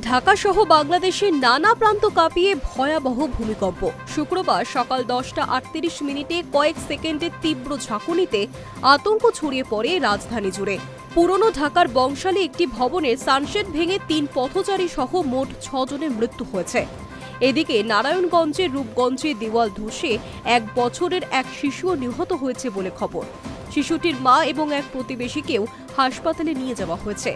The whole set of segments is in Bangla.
ঢাকা সহ বাংলাদেশের নানা প্রান্ত কাঁপিয়ে ভয়াবহ ভূমিকম্প। শুক্রবার সকাল 10:38 কয়েক সেকেন্ডের তীব্র ঝাঁকুনিতে আতঙ্ক ছড়িয়ে পড়ে রাজধানী জুড়ে। পুরনো ঢাকার বংশালে একটি ভবনের সানশেড ভেঙে 3 পথচারী সহ মোট 6 জনের মৃত্যু হয়েছে। এদিকে নারায়ণগঞ্জের রূপগঞ্জে দেওয়াল ধসে 1 বছরের এক শিশুও নিহত হয়েছে বলে খবর। শিশুটির মা এবং এক প্রতিবেশীকেও হাসপাতালে নিয়ে যাওয়া হয়েছে।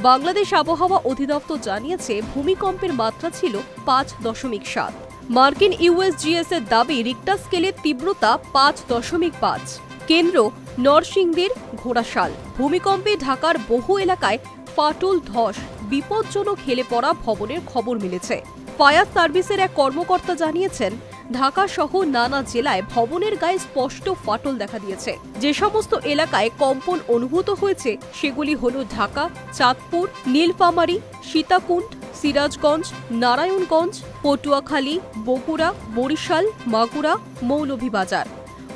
বাংলাদেশ আবহাওয়া অধিদপ্তর জানিয়েছে ভূমিকম্পের মাত্রা ছিল 5.7। মার্কিন ইউএসজিএস এর দাবি রিক্টার স্কেলের তীব্রতা 5.5। কেন্দ্র নরসিংদীর ঘোড়াশাল। ভূমিকম্পে ঢাকার বহু এলাকায় ফাটল ধস, বিপজ্জনক হেলে পড়া ভবনের খবর মিলেছে। ফায়ার সার্ভিসের এক কর্মকর্তা জানিয়েছেন, ঢাকা সহ নানা জেলায় ভবনের গায়ে স্পষ্ট ফাটল দেখা দিয়েছে। যে সমস্ত এলাকায় কম্পন অনুভূত হয়েছে সেগুলি হল ঢাকা, চাঁদপুর, নীলফামারী, সীতাকুণ্ড, সিরাজগঞ্জ, নারায়ণগঞ্জ, পটুয়াখালী, বগুড়া, বরিশাল, মাগুরা, মৌলভীবাজার।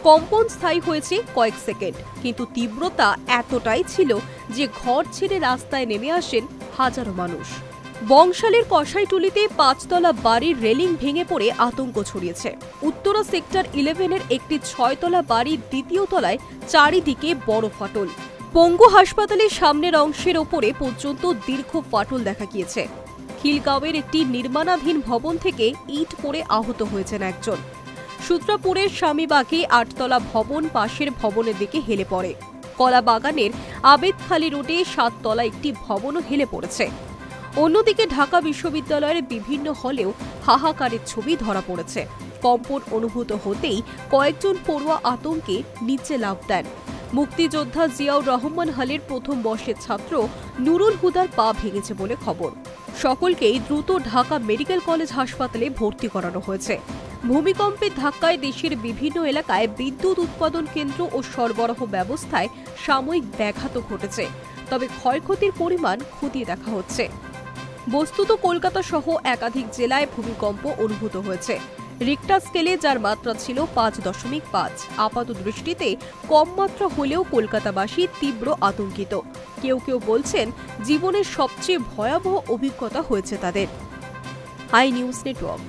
কম্পন স্থায়ী হয়েছে কয়েক সেকেন্ড, কিন্তু তীব্রতা এতটাই ছিল যে ঘর ছেড়ে রাস্তায় নেমে আসেন হাজারো মানুষ। বংশালের কষাইটুলিতে 5তলা বাড়ির রেলিং ভেঙে পড়ে আতঙ্ক ছড়িয়েছে। উত্তরা সেক্টর 11-এর একটি 6তলা বাড়ির 2য় তলায় চারিদিকে বড় ফাটল। পঙ্গু হাসপাতালের সামনের অংশের ওপরে পর্যন্ত দীর্ঘ ফাটল দেখা গিয়েছে। খিলগাঁওয়ের একটি নির্মাণাধীন ভবন থেকে ইট পড়ে আহত হয়েছেন একজন। সূত্রাপুরের স্বামীবাগে 8তলা ভবন পাশের ভবনের দিকে হেলে পড়ে। কলাবাগানের আবেদখালী রোডে 7তলা একটি ভবনও হেলে পড়েছে। অন্যদিকে ঢাকা বিশ্ববিদ্যালয়ের বিভিন্ন হলেও হাহাকারের ছবি ধরা পড়েছে। কম্পন অনুভূত হতেই কয়েকজন পড়ুয়া আতঙ্কে নিচে লাফ দেন। মুক্তিযোদ্ধা জিয়াউর রহমান হলের প্রথম বর্ষের ছাত্র নুরুল হুদার পা ভেঙেছে বলে খবর। সকলকেই দ্রুত ঢাকা মেডিকেল কলেজ হাসপাতালে ভর্তি করানো হয়েছে। ভূমিকম্পের ধাক্কায় দেশের বিভিন্ন এলাকায় বিদ্যুৎ উৎপাদন কেন্দ্র ও সরবরাহ ব্যবস্থায় সাময়িক ব্যাঘাত ঘটেছে, তবে ক্ষয়ক্ষতির পরিমাণ খতিয়ে দেখা হচ্ছে। বস্তুত কলকাতা সহ একাধিক জেলায় ভূমিকম্প অনুভূত হয়েছে। রিক্টার স্কেলে যার মাত্রা ছিল 5.5। আপাত দৃষ্টিতে কম মাত্রা হলেও কলকাতাবাসী তীব্র আতঙ্কিত। কেউ কেউ বলছেন জীবনের সবচেয়ে ভয়াবহ অভিজ্ঞতা হয়েছে তাদের। Hi news network.